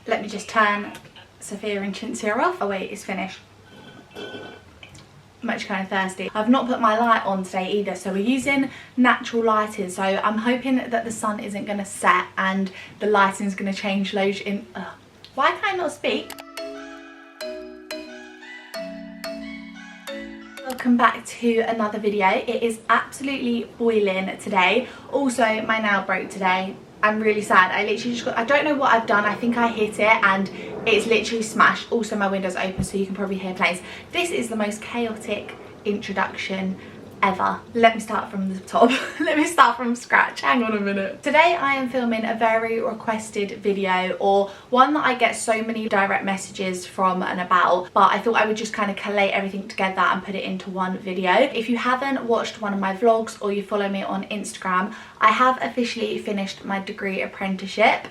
Let me just turn Sophia and Chintzia off. Oh wait, it's finished. I'm actually kind of thirsty. I've not put my light on today either, so we're using natural lighting, so I'm hoping that the sun isn't going to set and the lighting is going to change loads in... Why can I not speak? Welcome back to another video. It is absolutely boiling today. Also, my nail broke today. I'm really sad. I literally just got, I don't know what I've done. I think I hit it and it's literally smashed. Also, my window's open, so you can probably hear planes. This is the most chaotic introduction ever. Let me start from the top. Let me start from scratch. Hang on a minute. Today I am filming a very requested video, or one that I get so many direct messages from and about, but I thought I would just kind of collate everything together and put it into one video. If you haven't watched one of my vlogs or you follow me on Instagram, I have officially finished my degree apprenticeship.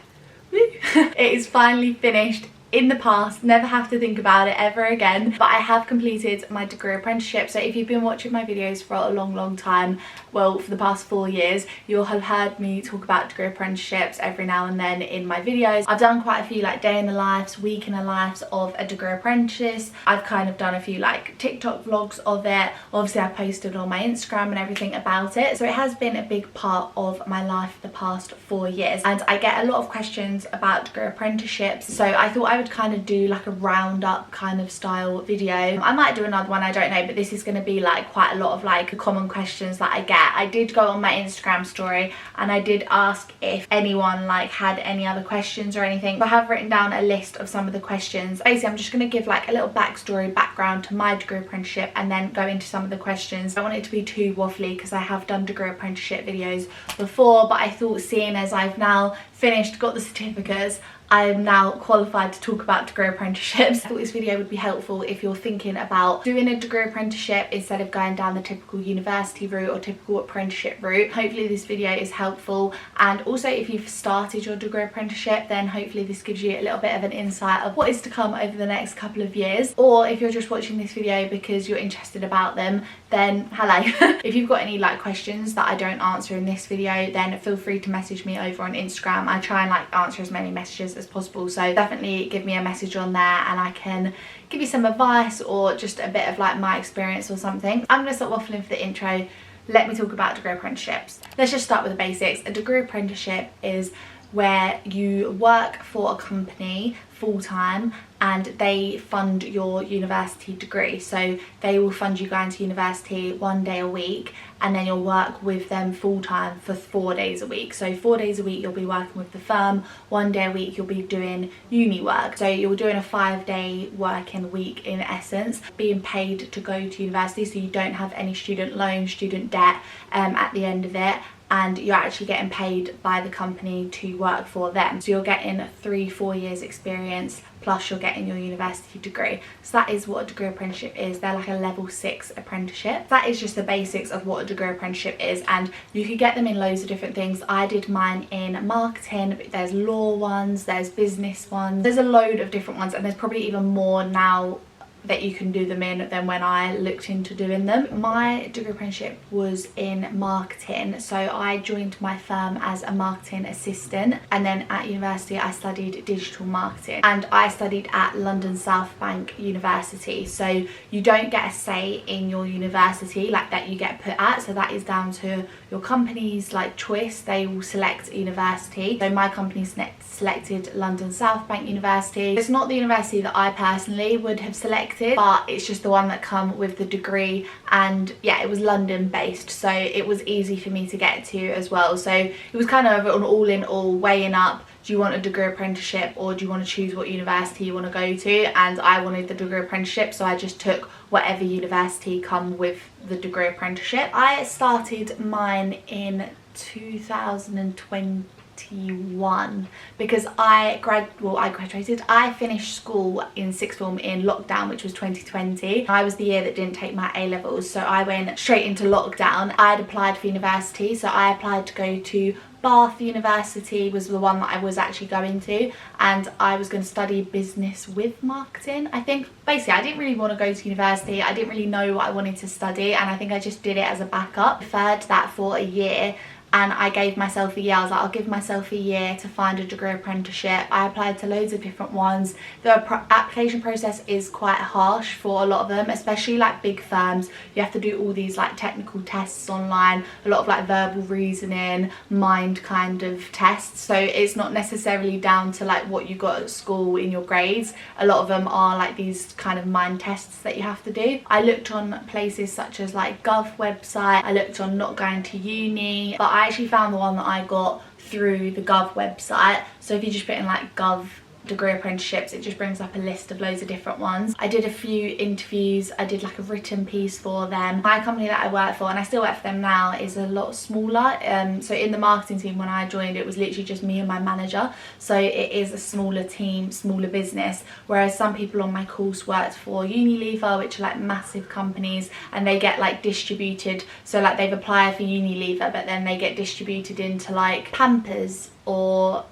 Woo. It is finally finished. In the past, never have to think about it ever again, but I have completed my degree apprenticeship. So if you've been watching my videos for a long time, well, for the past 4 years, you'll have heard me talk about degree apprenticeships every now and then in my videos. I've done quite a few like day in the lives, week in the lives of a degree apprentice. I've kind of done a few like TikTok vlogs of it. Obviously I posted on my Instagram and everything about it, so it has been a big part of my life the past 4 years, and I get a lot of questions about degree apprenticeships, so I thought I would kind of do like a roundup kind of style video. I might do another one, I don't know, but this is going to be like quite a lot of like the common questions that I get. I did go on my Instagram story and I did ask if anyone like had any other questions or anything. I have written down a list of some of the questions. Basically I'm just going to give like a little background to my degree apprenticeship and then go into some of the questions. I don't want it to be too waffly because I have done degree apprenticeship videos before, but I thought seeing as I've now finished, got the certificates, I am now qualified to talk about degree apprenticeships. I thought this video would be helpful if you're thinking about doing a degree apprenticeship instead of going down the typical university route or typical apprenticeship route. Hopefully this video is helpful, and also if you've started your degree apprenticeship, then hopefully this gives you a little bit of an insight of what is to come over the next couple of years. Or if you're just watching this video because you're interested about them, then hello. If you've got any like questions that I don't answer in this video, then feel free to message me over on Instagram. I try and like answer as many messages as possible, so definitely give me a message on there and I can give you some advice or just a bit of like my experience or something. I'm gonna stop waffling for the intro. Let me talk about degree apprenticeships. Let's just start with the basics. A degree apprenticeship is where you work for a company full-time and they fund your university degree. So they will fund you going to university 1 day a week, and then you'll work with them full-time for 4 days a week. So 4 days a week you'll be working with the firm, 1 day a week you'll be doing uni work. So you're doing a 5-day working week in essence, being paid to go to university, so you don't have any student loan, student debt at the end of it, and you're actually getting paid by the company to work for them. So you're getting 3-4 years experience plus you're getting your university degree. So that is what a degree apprenticeship is. They're like a level 6 apprenticeship. That is just the basics of what a degree apprenticeship is, and you could get them in loads of different things. I did mine in marketing, but there's law ones, there's business ones, there's a load of different ones, and there's probably even more now that you can do them in than when I looked into doing them. My degree apprenticeship was in marketing, so I joined my firm as a marketing assistant, and then at university I studied digital marketing, and I studied at London South Bank University. So you don't get a say in your university like that you get put at, so that is down to your company's like choice. They will select a university. So my company selected London South Bank University. It's not the university that I personally would have selected, but it's just the one that come with the degree, and yeah, it was London based, so it was easy for me to get to as well. So it was kind of an all in all, weighing up, do you want a degree apprenticeship or do you want to choose what university you want to go to? And I wanted the degree apprenticeship, so I just took whatever university come with the degree apprenticeship. I started mine in 2021 because I graduated. I finished school in sixth form in lockdown, which was 2020. I was the year that didn't take my A-levels, so I went straight into lockdown. I had applied for university, so I applied to go to Bath University, was the one that I was actually going to, and I was going to study business with marketing, I think. Basically I didn't really want to go to university, I didn't really know what I wanted to study, and I think I just did it as a backup. Deferred that for a year, and I gave myself a year. I was like, I'll give myself a year to find a degree apprenticeship. I applied to loads of different ones. The application process is quite harsh for a lot of them, especially like big firms. You have to do all these like technical tests online, a lot of like verbal reasoning, mind kind of tests. So it's not necessarily down to like what you got at school in your grades. A lot of them are like these kind of mind tests that you have to do. I looked on places such as like Gov website, I looked on Not Going to Uni, but I actually found the one that I got through the Gov website. So if you just put in like Gov degree apprenticeships, it just brings up a list of loads of different ones. I did a few interviews, I did like a written piece for them. My company that I work for, and I still work for them now, is a lot smaller. So in the marketing team when I joined, it was literally just me and my manager, so it is a smaller team, smaller business, whereas some people on my course worked for Unilever, which are like massive companies, and they get like distributed, so like they've applied for Unilever but then they get distributed into like Pampers or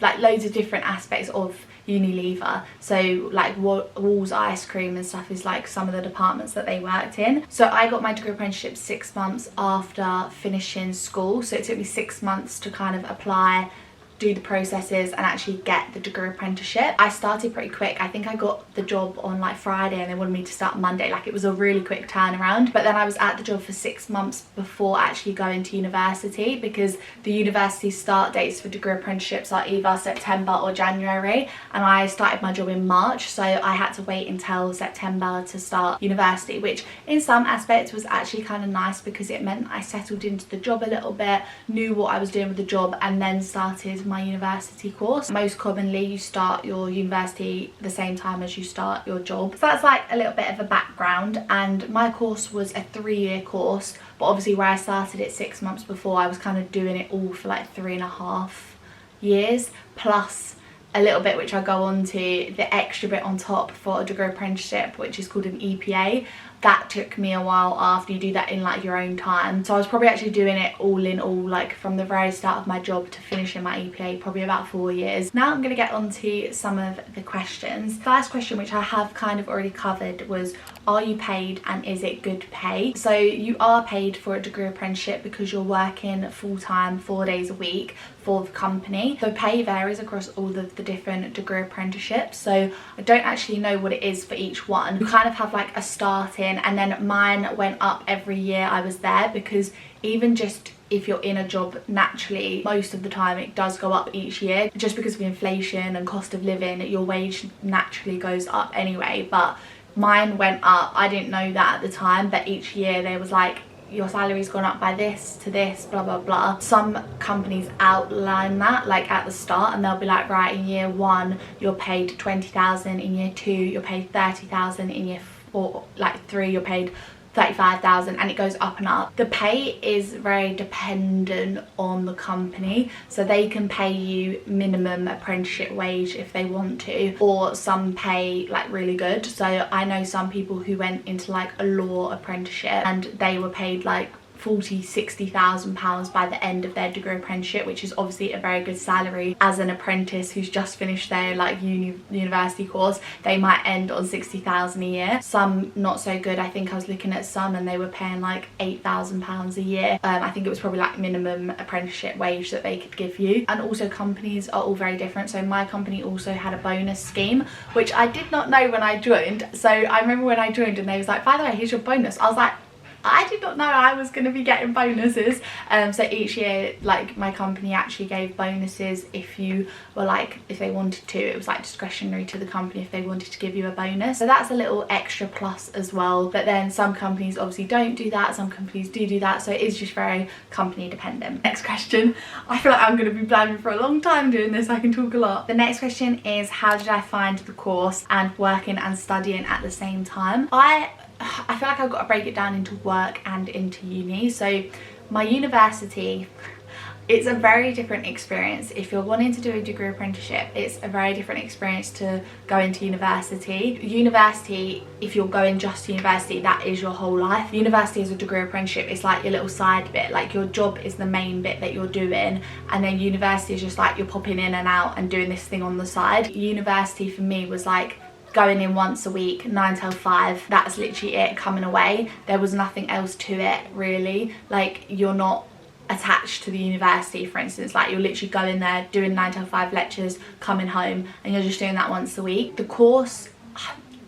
like loads of different aspects of Unilever. So like Walls ice cream and stuff is like some of the departments that they worked in. So I got my degree apprenticeship 6 months after finishing school, so it took me 6 months to kind of apply, do the processes and actually get the degree apprenticeship. I started pretty quick. I think I got the job on like Friday and they wanted me to start Monday. Like it was a really quick turnaround, but then I was at the job for 6 months before actually going to university, because the university start dates for degree apprenticeships are either September or January, and I started my job in March, so I had to wait until September to start university, which in some aspects was actually kind of nice because it meant I settled into the job a little bit, knew what I was doing with the job, and then started my university course. Most commonly you start your university the same time as you start your job. So that's like a little bit of a background, and my course was a 3-year course, but obviously where I started it 6 months before, I was kind of doing it all for like 3.5 years plus a little bit which I go on to, the extra bit on top for a degree apprenticeship, which is called an EPA. That took me a while after. You do that in like your own time, so I was probably actually doing it all in all, like from the very start of my job to finishing my EPA, probably about 4 years. Now I'm going to get on to some of the questions. First question, which I have kind of already covered, was are you paid and is it good pay? So you are paid for a degree apprenticeship because you're working full-time 4 days a week for the company. So pay varies across all of the different degree apprenticeships, so I don't actually know what it is for each one. You kind of have like a starting, and then mine went up every year I was there, because even just if you're in a job naturally, most of the time it does go up each year just because of inflation and cost of living. Your wage naturally goes up anyway, but mine went up. I didn't know that at the time, but each year there was like, your salary's gone up by this to this, blah blah blah. Some companies outline that like at the start, and they'll be like, right, in year 1 you're paid 20,000, in year 2 you're paid 30,000, in year 3 you're paid 35,000, and it goes up and up. The pay is very dependent on the company, so they can pay you minimum apprenticeship wage if they want to, or some pay like really good. So I know some people who went into like a law apprenticeship and they were paid like 40,000-60,000 pounds by the end of their degree apprenticeship, which is obviously a very good salary. As an apprentice who's just finished their like university course, they might end on 60,000 a year. Some not so good. I think I was looking at some and they were paying like 8,000 pounds a year. I think it was probably like minimum apprenticeship wage that they could give you. And also companies are all very different. So my company also had a bonus scheme, which I did not know when I joined. So I remember when I joined and they was like, by the way, here's your bonus. I was like, I did not know I was going to be getting bonuses. So each year, like, my company actually gave bonuses if you were like, if they wanted to. It was like discretionary to the company if they wanted to give you a bonus. So that's a little extra plus as well. But then some companies obviously don't do that. Some companies do that. So it is just very company dependent. Next question. I feel like I'm going to be blabbing for a long time doing this. I can talk a lot. The next question is, how did I find the course and working and studying at the same time? I feel like I've got to break it down into work and into uni. So my university, it's a very different experience. If you're wanting to do a degree apprenticeship, it's a very different experience to going to university. University, if you're going just to university, that is your whole life. University as a degree apprenticeship, it's like your little side bit. Like, your job is the main bit that you're doing, and then university is just like you're popping in and out and doing this thing on the side. University for me was like going in once a week, 9 till 5, that's literally it, coming away. There was nothing else to it really. Like, you're not attached to the university. For instance, like you're literally going there, doing 9 till 5 lectures, coming home, and you're just doing that once a week. The course,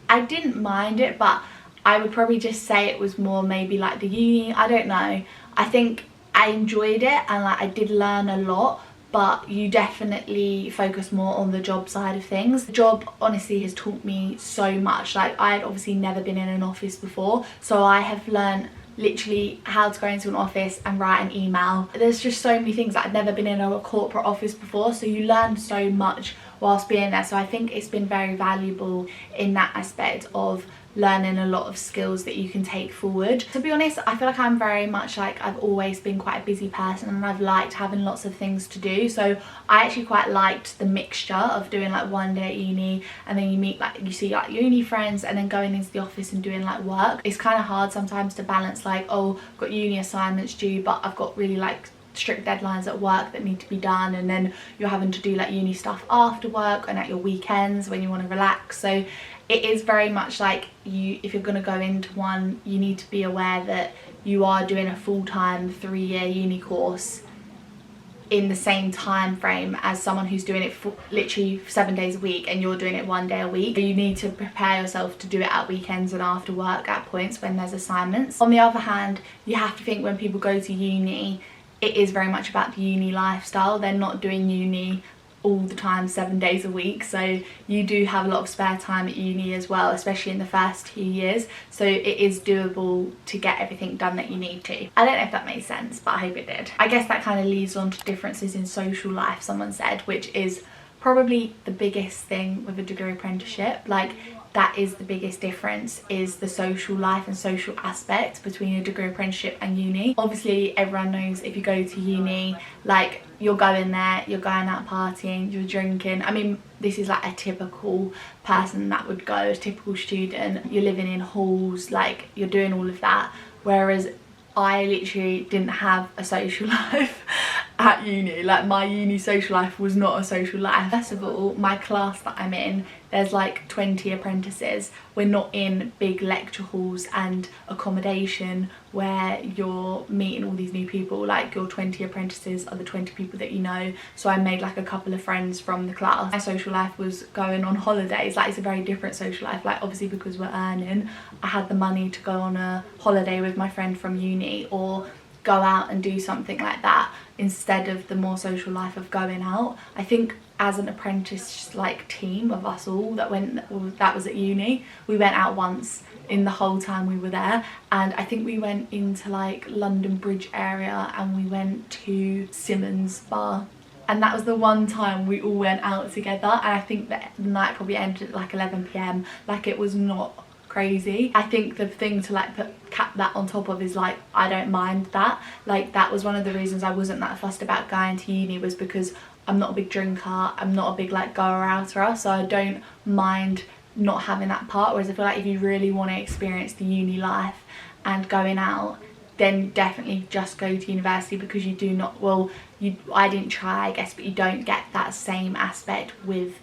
I didn't mind it, but I would probably just say it was more maybe like the uni. I don't know. I think I enjoyed it, and like I did learn a lot, but you definitely focus more on the job side of things. The job honestly has taught me so much. Like I had obviously never been in an office before, so I have learned literally how to go into an office and write an email. There's just so many things. I'd never been in a corporate office before, so you learn so much whilst being there. So I think it's been very valuable in that aspect of learning a lot of skills that you can take forward. To be honest, I feel like I'm very much like, I've always been quite a busy person, and I've liked having lots of things to do. So I actually quite liked the mixture of doing like one day at uni, and then you meet like, you see like uni friends, and then going into the office and doing like work. It's kind of hard sometimes to balance like, oh, I've got uni assignments due, but I've got really like strict deadlines at work that need to be done, and then you're having to do like uni stuff after work and at your weekends when you want to relax. So it is very much like, you, if you're going to go into one, you need to be aware that you are doing a full-time 3-year uni course in the same time frame as someone who's doing it for literally 7 days a week, and you're doing it 1 day a week. You need to prepare yourself to do it at weekends and after work at points when there's assignments. On the other hand, you have to think when people go to uni, it is very much about the uni lifestyle. They're not doing uni all the time 7 days a week, so you do have a lot of spare time at uni as well, especially in the first 2 years. So it is doable to get everything done that you need to. I don't know if that makes sense, but I hope it did. I guess that kind of leads on to differences in social life, someone said, which is probably the biggest thing with a degree apprenticeship. Like, that is the biggest difference, is the social life and social aspect between a degree apprenticeship and uni. Obviously everyone knows if you go to uni, like you're going there, you're going out partying, you're drinking. I mean, this is like a typical person that would go, a typical student. You're living in halls, like you're doing all of that. Whereas I literally didn't have a social life at uni. Like my uni social life was not a social life. First of all, my class that I'm in, there's like 20 apprentices. We're not in big lecture halls and accommodation where you're meeting all these new people. Like your 20 apprentices are the 20 people that you know. So I made like a couple of friends from the class. My social life was going on holidays. Like it's a very different social life. Like obviously because we're earning, I had the money to go on a holiday with my friend from uni, or go out and do something like that, instead of the more social life of going out. I think as an apprentice like team of us all that was at uni, we went out once in the whole time we were there, and I think we went into like London Bridge area, and we went to Simmons Bar, and that was the one time we all went out together. And I think that the night probably ended at like 11 PM. Like it was not crazy. I think the thing to like cap that on top of is like, I don't mind that. Like that was one of the reasons I wasn't that fussed about going to uni, was because I'm not a big drinker, I'm not a big like goer outer, so I don't mind not having that part. Whereas I feel like if you really want to experience the uni life and going out, then definitely just go to university, because you do not, well, I didn't try I guess, but you don't get that same aspect with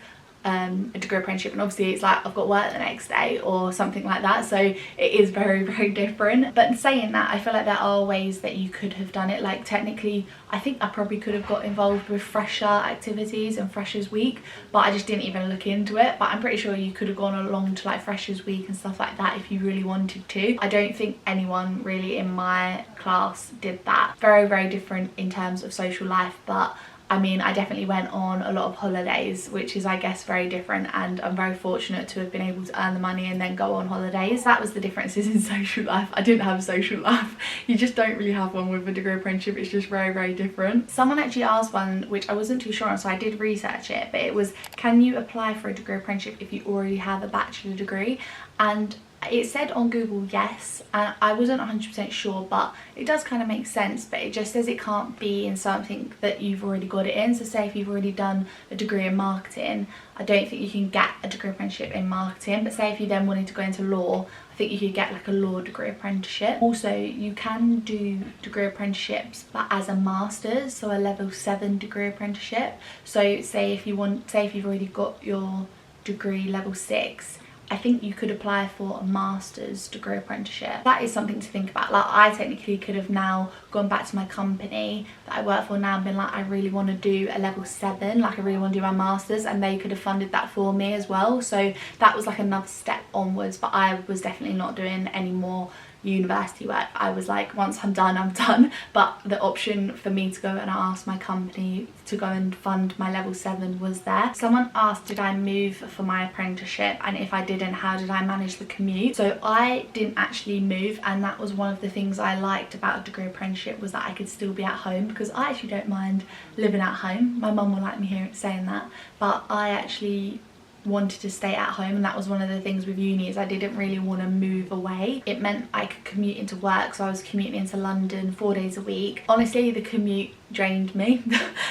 a degree apprenticeship. And obviously it's like I've got work the next day or something like that, so it is very, very different. But saying that, I feel like there are ways that you could have done it. Like technically I think I probably could have got involved with fresher activities and freshers week, but I just didn't even look into it. But I'm pretty sure you could have gone along to like freshers week and stuff like that if you really wanted to. I don't think anyone really in my class did that. Very, very different in terms of social life, but I mean, I definitely went on a lot of holidays, which is I guess very different, and I'm very fortunate to have been able to earn the money and then go on holidays. That was the differences in social life. I didn't have a social life. You just don't really have one with a degree apprenticeship. It's just very, very different. Someone actually asked one which I wasn't too sure on, so I did research it, but it was, can you apply for a degree apprenticeship if you already have a bachelor degree? And it said on Google yes, and I wasn't 100% sure, but it does kind of make sense. But it just says it can't be in something that you've already got it in. So say if you've already done a degree in marketing, I don't think you can get a degree apprenticeship in marketing. But say if you then wanted to go into law, I think you could get like a law degree apprenticeship. Also, you can do degree apprenticeships but as a master's, so a level 7 degree apprenticeship. So say if you've already got your degree level 6, I think you could apply for a master's degree apprenticeship. That is something to think about. Like, I technically could have now gone back to my company that I work for now and been like, I really want to do a level 7, like I really want to do my master's, and they could have funded that for me as well. So that was like another step onwards, but I was definitely not doing any more university work. I was like, once I'm done, I'm done. But the option for me to go and ask my company to go and fund my level 7 was there. Someone asked, did I move for my apprenticeship, and if I didn't, how did I manage the commute? So I didn't actually move, and that was one of the things I liked about a degree apprenticeship, was that I could still be at home, because I actually don't mind living at home. My mum will like me hearing saying that, but I actually wanted to stay at home, and that was one of the things with uni, is I didn't really want to move away. It meant I could commute into work, so I was commuting into London 4 days a week. Honestly, the commute drained me.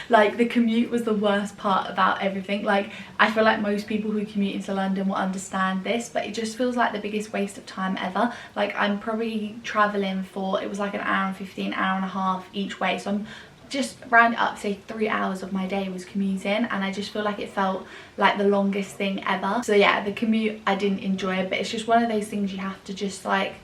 Like, the commute was the worst part about everything. Like, I feel like most people who commute into London will understand this, but it just feels like the biggest waste of time ever. Like, I'm probably traveling for, it was like an hour and 15, hour and a half each way, so I'm just round it up, say 3 hours of my day was commuting, and I just feel like it felt like the longest thing ever. So yeah, the commute I didn't enjoy, but it's just one of those things you have to just like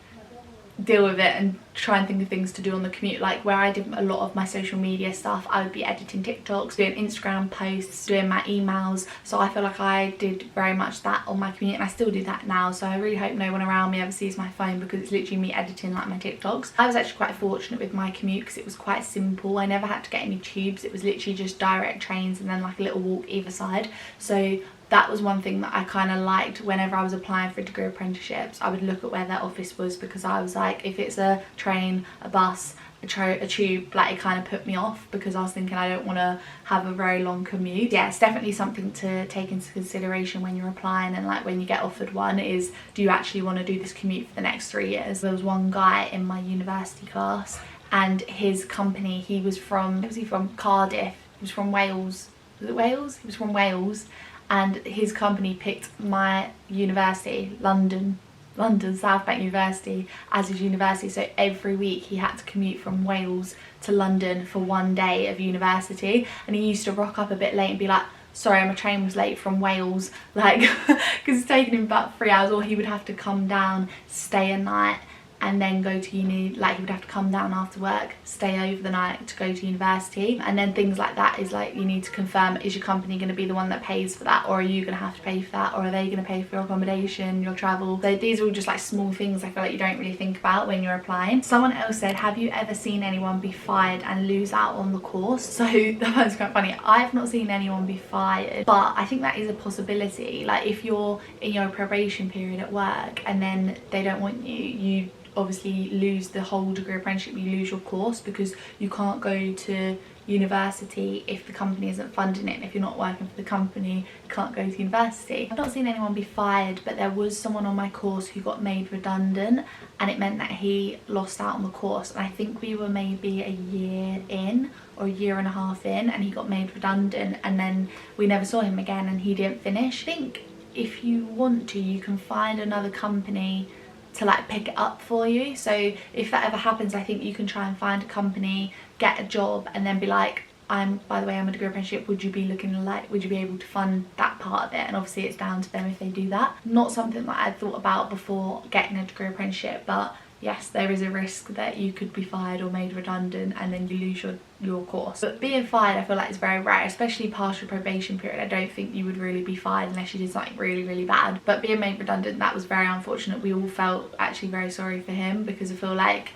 deal with it and try and think of things to do on the commute. Like, where I did a lot of my social media stuff, I would be editing TikToks, doing Instagram posts, doing my emails, so I feel like I did very much that on my commute, and I still do that now. So I really hope no one around me ever sees my phone, because it's literally me editing like my TikToks. I was actually quite fortunate with my commute because it was quite simple. I never had to get any tubes, it was literally just direct trains and then like a little walk either side. So that was one thing that I kind of liked. Whenever I was applying for degree apprenticeships, I would look at where their office was, because I was like, if it's a train, a bus, a tube, like, it kind of put me off, because I was thinking I don't want to have a very long commute. Yeah, it's definitely something to take into consideration when you're applying, and like when you get offered one, is do you actually want to do this commute for the next 3 years? There was one guy in my university class, and his company, he was from, where was he from? Cardiff. He was from Wales. Was it Wales? He was from Wales. And his company picked my university, London South Bank University, as his university. So every week he had to commute from Wales to London for 1 day of university, and he used to rock up a bit late and be like, sorry, my train was late from Wales, like, because it's taking him about 3 hours. Or he would have to come down, stay a night, and then go to uni. Like, he would have to come down after work, stay over the night to go to university. And then things like that is like, you need to confirm, is your company going to be the one that pays for that, or are you going to have to pay for that, or are they going to pay for your accommodation, your travel? So these are all just like small things I feel like you don't really think about when you're applying. Someone else said, have you ever seen anyone be fired and lose out on the course? So that was quite funny. I've not seen anyone be fired, but I think that is a possibility. Like, if you're in your probation period at work and then they don't want you, you obviously lose the whole degree apprenticeship, you lose your course, because you can't go to university if the company isn't funding it, and if you're not working for the company, you can't go to university. I've not seen anyone be fired, but there was someone on my course who got made redundant, and it meant that he lost out on the course, and I think we were maybe a year in or a year and a half in, and he got made redundant, and then we never saw him again, and he didn't finish. I think if you want to, you can find another company to like pick it up for you. So if that ever happens, I think you can try and find a company, get a job, and then be like, by the way, I'm a degree apprenticeship, would you be able to fund that part of it? And obviously it's down to them if they do that. Not something that I'd thought about before getting a degree apprenticeship, but yes, there is a risk that you could be fired or made redundant and then you lose your course. But being fired, I feel like, is very rare, especially past your probation period. I don't think you would really be fired unless you did something really, really bad. But being made redundant, that was very unfortunate. We all felt actually very sorry for him, because I feel like,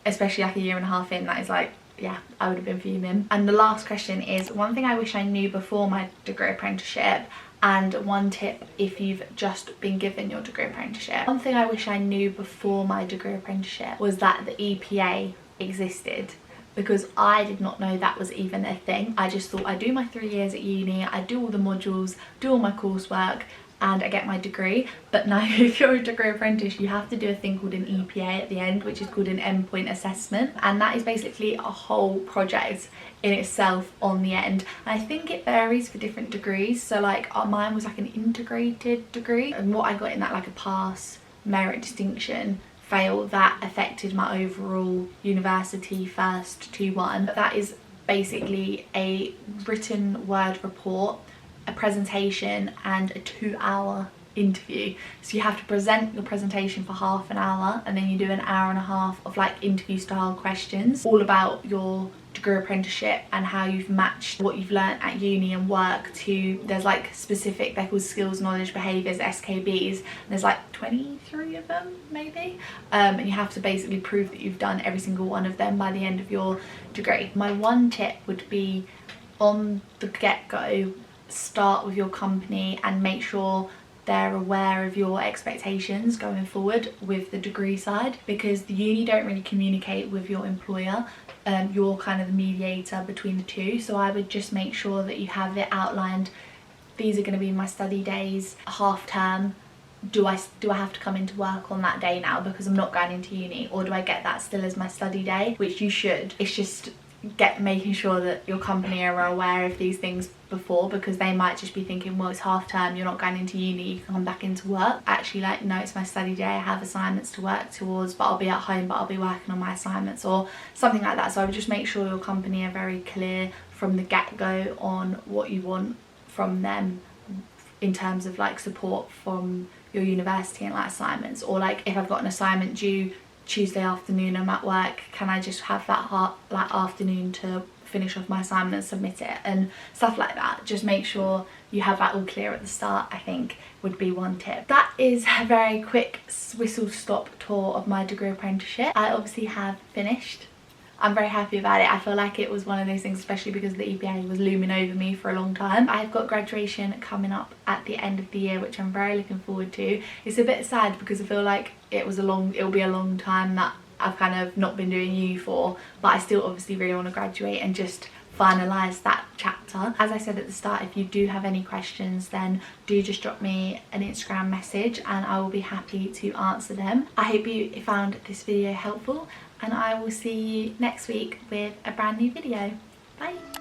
especially like a year and a half in, that is like, yeah, I would have been fuming. And the last question is, one thing I wish I knew before my degree apprenticeship, and one tip if you've just been given your degree apprenticeship. One thing I wish I knew before my degree apprenticeship was that the EPA existed, because I did not know that was even a thing. I just thought I'd do my 3 years at uni, I'd do all the modules, do all my coursework, and I get my degree. But now if you're a degree apprentice, you have to do a thing called an EPA at the end, which is called an endpoint assessment, and that is basically a whole project in itself on the end. And I think it varies for different degrees. So like mine was like an integrated degree, and what I got in that, like a pass, merit, distinction, fail, that affected my overall university first 2-1. That is basically a written word report, a presentation, and a 2-hour interview. So you have to present your presentation for half an hour, and then you do an hour and a half of like interview style questions all about your degree apprenticeship and how you've matched what you've learnt at uni and work to, there's like specific, they're called skills, knowledge, behaviours, SKBs, and there's like 23 of them maybe, and you have to basically prove that you've done every single one of them by the end of your degree. My one tip would be, on the get-go, start with your company and make sure they're aware of your expectations going forward with the degree side, because the uni don't really communicate with your employer. You're kind of the mediator between the two, so I would just make sure that you have it outlined. These are going to be my study days, half term. Do I have to come into work on that day now because I'm not going into uni, or do I get that still as my study day, which you should. It's just making sure that your company are aware of these things before, because they might just be thinking, well, it's half term, you're not going into uni, you can come back into work. Actually, like, no, it's my study day, I have assignments to work towards, but I'll be at home, but I'll be working on my assignments, or something like that. So I would just make sure your company are very clear from the get-go on what you want from them in terms of like support from your university and like assignments, or like if I've got an assignment due Tuesday afternoon, I'm at work, can I just have that afternoon to finish off my assignment and submit it, and stuff like that. Just make sure you have that all clear at the start, I think would be one tip. That is a very quick whistle stop tour of my degree apprenticeship. I obviously have finished. I'm very happy about it. I feel like it was one of those things, especially because the EPA was looming over me for a long time. I've got graduation coming up at the end of the year, which I'm very looking forward to. It's a bit sad because I feel like it'll be a long time that I've kind of not been doing uni for, but I still obviously really want to graduate and just finalise that chapter. As I said at the start, if you do have any questions, then do just drop me an Instagram message and I will be happy to answer them. I hope you found this video helpful, and I will see you next week with a brand new video. Bye!